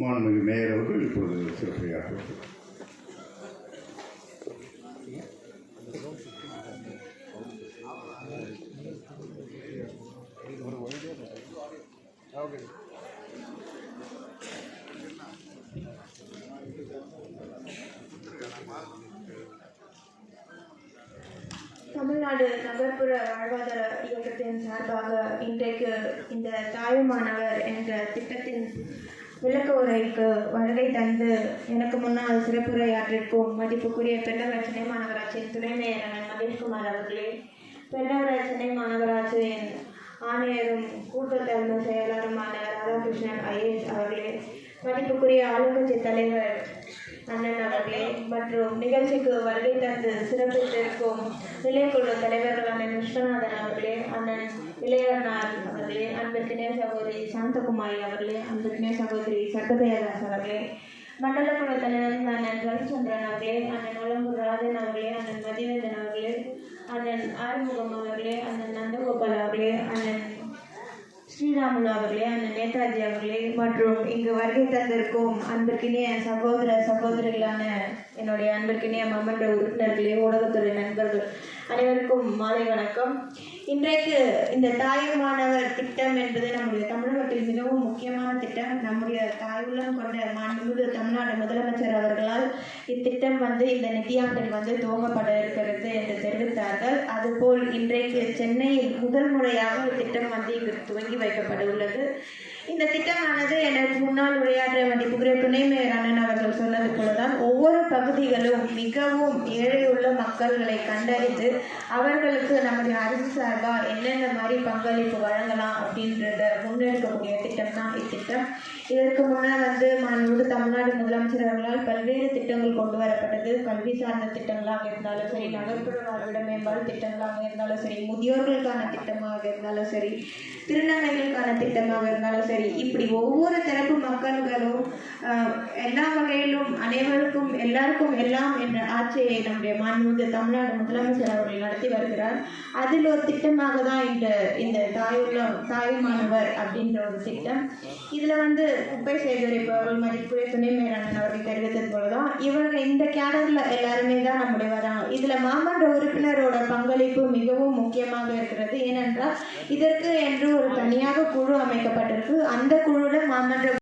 மாண்புமிகு மேயர் அவர்கள் இப்பொழுது சிறப்புரையாற்றுவார்கள். தமிழ்நாடு நகர்ப்புற வாழ்வாதார இயக்கத்தின் சார்பாக இன்றைக்கு இந்த தாயுமானவர் என்ற திட்டத்தின் விளக்க உரைக்கு வருகை தந்து எனக்கு முன்னால் சிறப்புரையாற்றிருக்கும் மதிப்புக்குரிய பெண்ணவராட்சி சென்னை மாநகராட்சியின் துணை மேயர் அண்ணன் மகேஷ்குமார் அவர்களே, பெண்ணவராட்சி சென்னை மாநகராட்சியின் ஆணையரும் கூட்டு தலைமை செயலாளருமான ராதாகிருஷ்ணன் IAS அவர்களே, மதிப்புக்குரிய ஆளுங்கட்சி தலைவர் அண்ணன் அவர்களே மற்றும் நிகழ்ச்சிக்கு வருகை தந்து சிறப்பித்திருக்கும் நிலைக்குழு தலைவர்கள் அண்ணன் விஸ்வநாதன் அவர்களே, அண்ணன் இளையர்நாள் அவர்களே, அன்பிற்கினிய சகோதரி சாந்தகுமாரி அவர்களே, அன்பிற்கினிய சகோதரி சட்டதேவதாஸ் அவர்களே, மண்டல குழு தலைவர் அண்ணன் ரவிச்சந்திரன் அவர்களே, அண்ணன் உலம்பூர் ராஜன் அவர்களே, அண்ணன் மதிவேந்தன் அவர்களே, அண்ணன் ஆறுமுகம் அவர்களே, அண்ணன் நந்தகோபால் அவர்களே, அண்ணன் ஸ்ரீராமுலு அவர்களே, அண்ணன் நேதாஜி அவர்களே மற்றும் இங்கு வருகை தந்திருக்கும் அன்பிற்கினிய சகோதர சகோதரிகளான என்னுடைய அன்பிற்கினிய மாமன்ற உறுப்பினர்களே, ஊடகத்துறை நண்பர்கள் அனைவருக்கும் மாலை வணக்கம். இன்றைக்கு இந்த தாயுமானவர் திட்டம் என்பது நம்முடைய தமிழகத்தில் மிகவும் முக்கியமான திட்டம். நம்முடைய தாயுள்ளம் கொண்ட மாண்புமிகு தமிழ்நாடு முதலமைச்சர் அவர்களால் இத்திட்டம் இந்த நிதியாண்டில் துவங்கப்பட இருக்கிறது என்று தெரிவித்தார்கள். அதுபோல் இன்றைக்கு சென்னையில் முதல் முறையாக இத்திட்டம் இங்கு துவங்கி வைக்கப்பட உள்ளது. இந்த திட்டமானது எனக்கு முன்னால் உரையாற்ற மதிப்புக்குரிய துணை மேயர் அண்ணன் அவர்கள் சொன்னது போலதான் ஒவ்வொரு பகுதிகளும் மிகவும் ஏழையுள்ள மக்கள்களை கண்டறிந்து அவர்களுக்கு நம்முடைய அரசு சார்பா என்னென்ன மாதிரி பங்களிப்பு வழங்கலாம் அப்படின்றத முன்னெடுக்கக்கூடிய திட்டம் தான் இத்திட்டம். இதற்கு முன்னால் மாண்புமிகு தமிழ்நாடு முதலமைச்சர் அவர்களால் பல்வேறு திட்டங்கள் கொண்டு வரப்பட்டது. கல்வி சார்ந்த திட்டங்களாக இருந்தாலும் சரி, நகர்ப்புற வாழ்விட மேம்பாடு திட்டங்களாக இருந்தாலும் சரி, முதியோர்களுக்கான திட்டமாக இருந்தாலும் சரி, திருநங்கைகளுக்கான திட்டமாக இருந்தாலும் சரி, இப்படி ஒவ்வொரு தரப்பு மக்கள்களும் எல்லா வகையிலும் அனைவருக்கும் எல்லாருக்கும் எல்லாம் என்ற ஆட்சியை நம்முடைய மாண்புமிகு தமிழ்நாடு முதலமைச்சர் அவர்கள் நடத்தி வருகிறார். அதில் ஒரு திட்டமாக தான் இந்த தாயுமானவர் அப்படின்ற ஒரு திட்டம். இதில் குப்பை சேகரிப்பவர்கள் மதிப்புடைய துணை மேயர் அண்ணன் அவர்கள் தெரிவித்தது போலதான் இவர்கள் இந்த கேடர்ல எல்லாருமே தான் நம்முடைய வராங்க. இதுல மாமன்ற உறுப்பினரோட பங்களிப்பு மிகவும் முக்கியமாக இருக்கிறது. ஏனென்றால் இதற்கு என்று ஒரு தனியாக குழு அமைக்கப்பட்டிருக்கு. அந்த குழுல மாமன்ற